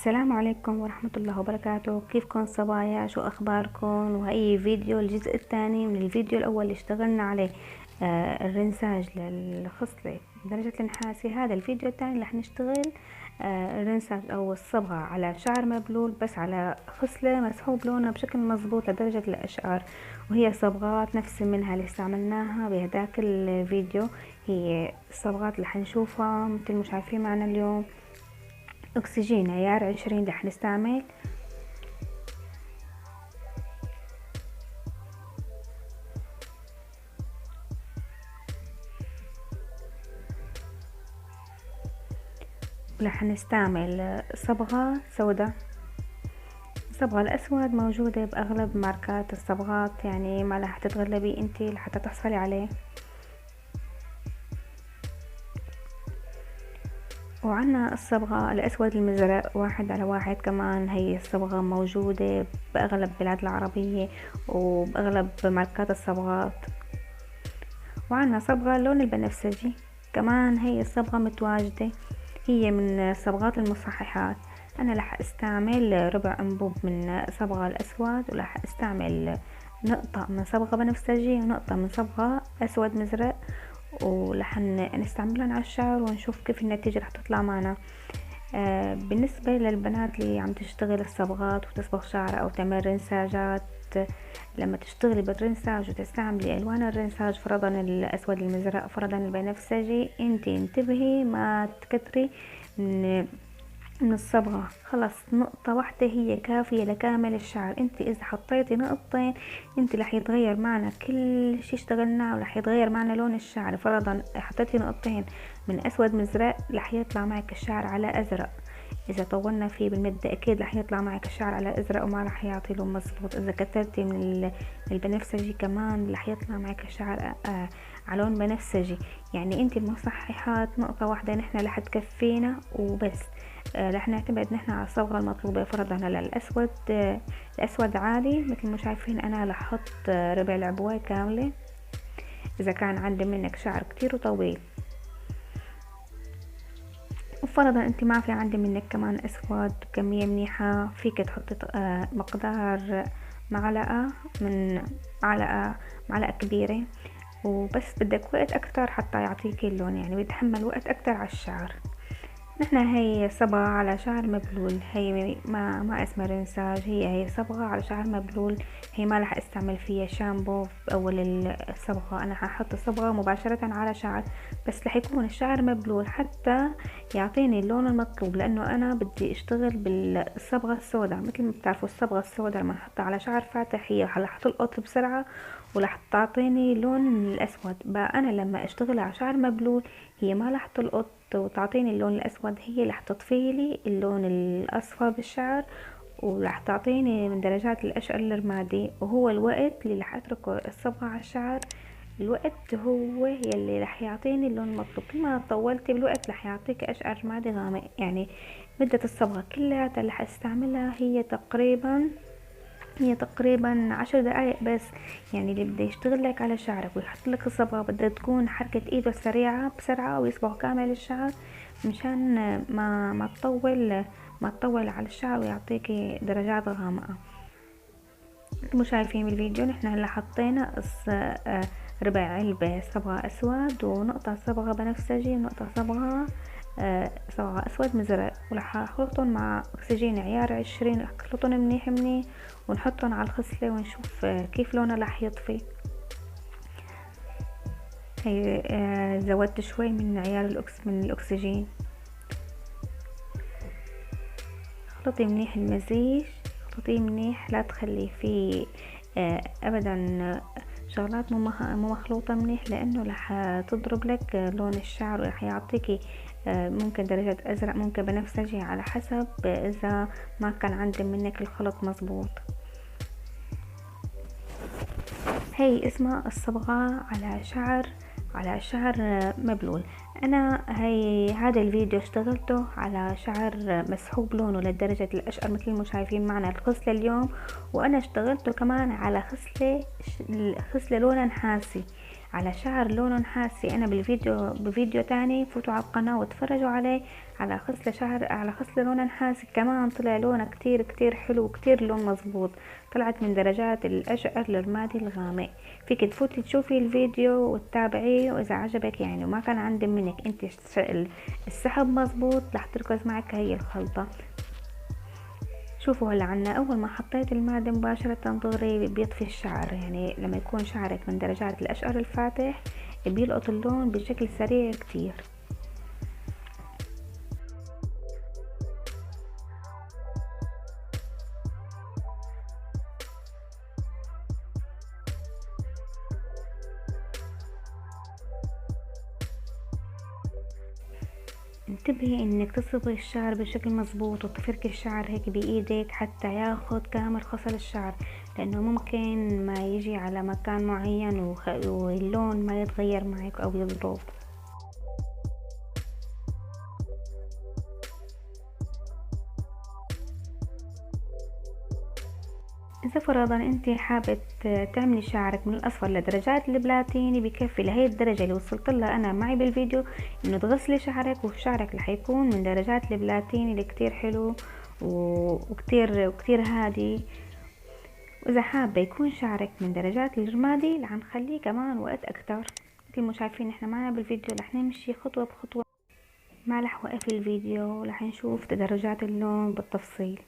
السلام عليكم ورحمة الله وبركاته. كيفكم صبايا؟ شو أخباركم؟ وهي فيديو الجزء الثاني من الفيديو الأول اللي اشتغلنا عليه الرنساج للخصلة درجة النحاسي. هذا الفيديو الثاني اللي حنشتغل الرنساج أو الصبغة على شعر مبلول، بس على خصلة مسحوب لونها بشكل مظبوط لدرجة الأشعار، وهي صبغات نفس منها اللي استعملناها بهداك الفيديو. هي الصبغات اللي حنشوفها مثل ما شايفين معنا اليوم. اكسجين عيار 20 رح نستعمل، ورح نستعمل صبغة سوداء. الصبغة الاسود موجودة باغلب ماركات الصبغات، يعني ما رح تتغلبي انتي لحتى تحصلي عليه. وعنا الصبغة الاسود المزرق 1:1 كمان، هي الصبغة موجودة باغلب بلاد العربية وباغلب ماركات الصبغات. وعنا صبغة اللون البنفسجي كمان، هي الصبغة متواجدة، هي من الصبغات المصححات. انا رح استعمل ربع انبوب من صبغة الاسود، ورح استعمل نقطة من صبغة بنفسجي ونقطة من صبغة اسود مزرق، ورح نستعملهم على الشعر ونشوف كيف النتيجة رح تطلع معنا. بالنسبة للبنات اللي عم تشتغل الصبغات وتصبغ شعر او تعمل رنساجات، لما تشتغلي بالرنساج وتستعملي الوان الرنساج، فرضا الاسود المزرق فرضا البنفسجي، انتي انتبهي ما تكتري من الصبغة. خلص نقطة واحدة هي كافية لكامل الشعر. انتي اذا حطيتي نقطتين انتي رح يتغير معنا كل شي اشتغلناه، ورح يتغير معنا لون الشعر. فرضا حطيتي نقطتين من اسود مزرق رح يطلع معك الشعر على ازرق، اذا طولنا فيه بالمدة اكيد رح يطلع معك الشعر على ازرق وما رح يعطي لون مظبوط. اذا كترتي من البنفسجي كمان رح يطلع معك الشعر على لون بنفسجي. يعني انت المصححات نقطة واحدة نحن رح تكفينا وبس. رح نعتمد نحن على الصبغة المطلوبة. فرضا هلا الاسود الاسود عادي مثل ما شايفين، انا رح احط ربع العبوة كاملة اذا كان عندي منك شعر كتير وطويل. وفرضا انت ما في عندي منك كمان اسود كمية منيحة، فيك تحطي مقدار معلقة من معلقة كبيرة، وبس بدك وقت اكتر حتى يعطيك اللون، يعني بيتحمل وقت اكتر على الشعر. نحن هي صبغة على شعر مبلول، هي ما اسمها رنساج، هي صبغة على شعر مبلول. هي ما راح استعمل فيها شامبو باول الصبغة، انا ححط الصبغة مباشرة على شعر، بس رح يكون الشعر مبلول حتى يعطيني اللون المطلوب، لانه انا بدي اشتغل بالصبغة السوداء. مثل ما بتعرفوا الصبغة السوداء لما نحطها على شعر فاتح هي رح تلقط بسرعة ورح تعطيني لون الاسود. بقى انا لما اشتغل على شعر مبلول هي ما رح تلقط وتعطيني اللون الاسود، هي رح تطفيلي اللون الاصفر بالشعر، ورح تعطيني من درجات الاشقر الرمادي. وهو الوقت اللي رح اتركه الصبغة على الشعر، الوقت هو يلي رح يعطيني اللون المطلوب. كل ما طولتي بالوقت رح يعطيك اشقر رمادي غامق. يعني مدة الصبغة كلها اللي رح استعملها هي تقريبا 10 دقايق بس. يعني اللي بده يشتغل لك على شعرك ويحط لك الصبغة بدها تكون حركة ايده سريعة بسرعة ويصبغ كامل الشعر، مشان ما تطول على الشعر ويعطيكي درجات غامقة. مو شايفين بالفيديو نحن هلا حطينا ربع علبة صبغة اسود ونقطة صبغة بنفسجي ونقطة صبغة اسود مزرق، ورح اخلطهم مع اكسجين عيار 20، اخلطهم منيح منيح ونحطهم على الخصلة ونشوف كيف لونها رح يطفي. هي زودت شوي من عيار من الاكسجين. اخلطي منيح المزيج، اخلطيه منيح، لا تخلي فيه ابدا شغلات مو مخلوطة منيح، لانه رح تضرب لك لون الشعر ورح يعطيكي ممكن درجة ازرق ممكن بنفسجي على حسب اذا ما كان عندي منك الخلط مزبوط. هي اسمها الصبغة على شعر مبلول. انا هذا الفيديو اشتغلته على شعر مسحوب لونه لدرجة الاشقر مثل ما شايفين معنا الخصلة اليوم، وانا اشتغلته كمان على خصلة لونها نحاسي على شعر لونه نحاسي، انا بفيديو تاني فوتوا على القناة واتفرجوا عليه على خصلة شعر، على خصلة لونه نحاسي كمان طلع لونه كتير كتير حلو، كتير لون مظبوط، طلعت من درجات الاشقر للرمادي الغامق. فيك تفوتي تشوفي الفيديو وتتابعيه، واذا عجبك يعني وما كان عندي منك انت السحب مظبوط رح تركز معك هي الخلطة. شوفوا هلا عنا اول ما حطيت المادة مباشرة دغري بيطفي الشعر، يعني لما يكون شعرك من درجات الاشقر الفاتح بيلقط اللون بشكل سريع كتير. انتبهي انك تصبغي الشعر بشكل مظبوط وتفركي الشعر هيك بايدك حتى ياخد كامل خصل الشعر، لانه ممكن ما يجي على مكان معين واللون ما يتغير معك او يضرب. اذا فرضا انت حابة تعملي شعرك من الاصفر لدرجات البلاتيني، بكفي لهي الدرجة اللي وصلت لها انا معي بالفيديو انه تغسلي شعرك، وشعرك رح يكون من درجات البلاتيني اللي كتير حلو وكتير هادي. واذا حابة يكون شعرك من درجات الرمادي رح نخليه كمان وقت اكتر. مثل ما شايفين احنا معنا بالفيديو رح نمشي خطوة بخطوة، ما رح وقف الفيديو رح نشوف تدرجات اللون بالتفصيل.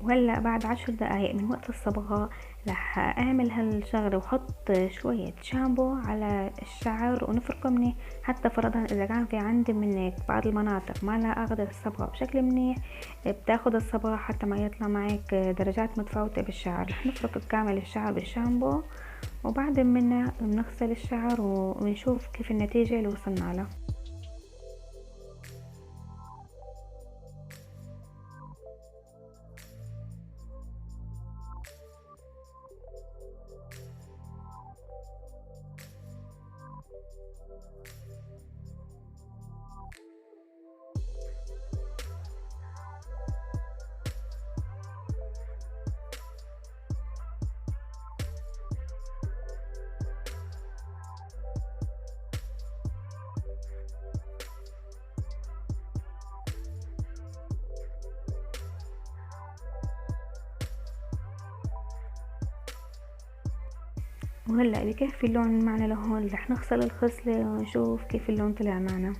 وهلا بعد 10 دقايق من وقت الصبغة رح اعمل هالشغلة واحط شوية شامبو على الشعر ونفركه منيح. حتى فرضا اذا كان في عندي منك بعض المناطق ما لها اخذت الصبغة بشكل منيح، بتاخد الصبغة حتى ما يطلع معك درجات متفاوتة بالشعر. رح نفرك كامل الشعر بالشامبو، وبعد منه بنغسل الشعر ونشوف كيف النتيجة اللي وصلنا لها. وهلا بكفي اللون معنا لهون، رح نغسل الخصلة ونشوف كيف اللون طلع معنا.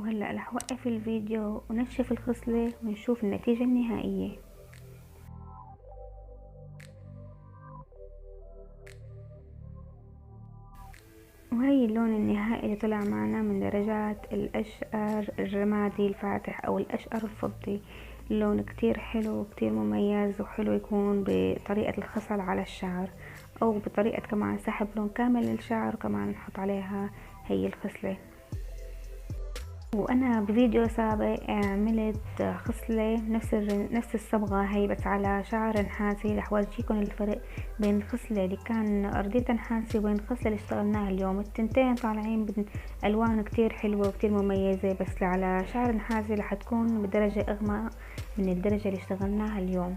وهلأ رح وقف الفيديو ونشف الخصلة ونشوف النتيجة النهائية. وهي اللون النهائي اللي طلع معنا من درجات الأشقر الرمادي الفاتح أو الأشقر الفضي. اللون كتير حلو وكتير مميز، وحلو يكون بطريقة الخصل على الشعر أو بطريقة كمان سحب لون كامل للشعر، وكمان نحط عليها هي الخصلة. وانا بفيديو سابق عملت خصلة نفس الصبغة هي بس على شعر نحاسي. رح ورجيكم الفرق بين الخصلة اللي كان ارضيتها نحاسي وبين الخصلة اللي اشتغلناها اليوم. التنتين طالعين بالوان كتير حلوة وكتير مميزة، بس على شعر نحاسي رح تكون بدرجة اغمق من الدرجة اللي اشتغلناها اليوم.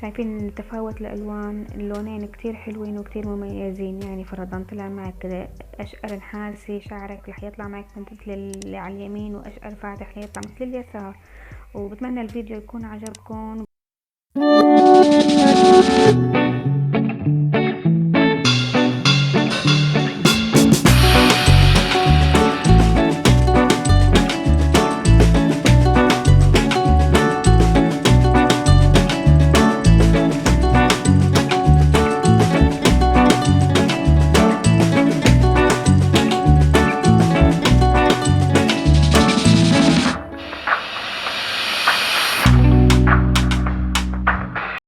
شايفين تفاوت الالوان، اللونين كتير حلوين وكتير مميزين. يعني فرضا طلع معك كده اشقر نحاسي شعرك رح يطلع معك مثل اللي على اليمين، واشقر فاتح رح يطلع مثل اليسار. وبتمنى الفيديو يكون عجبكم.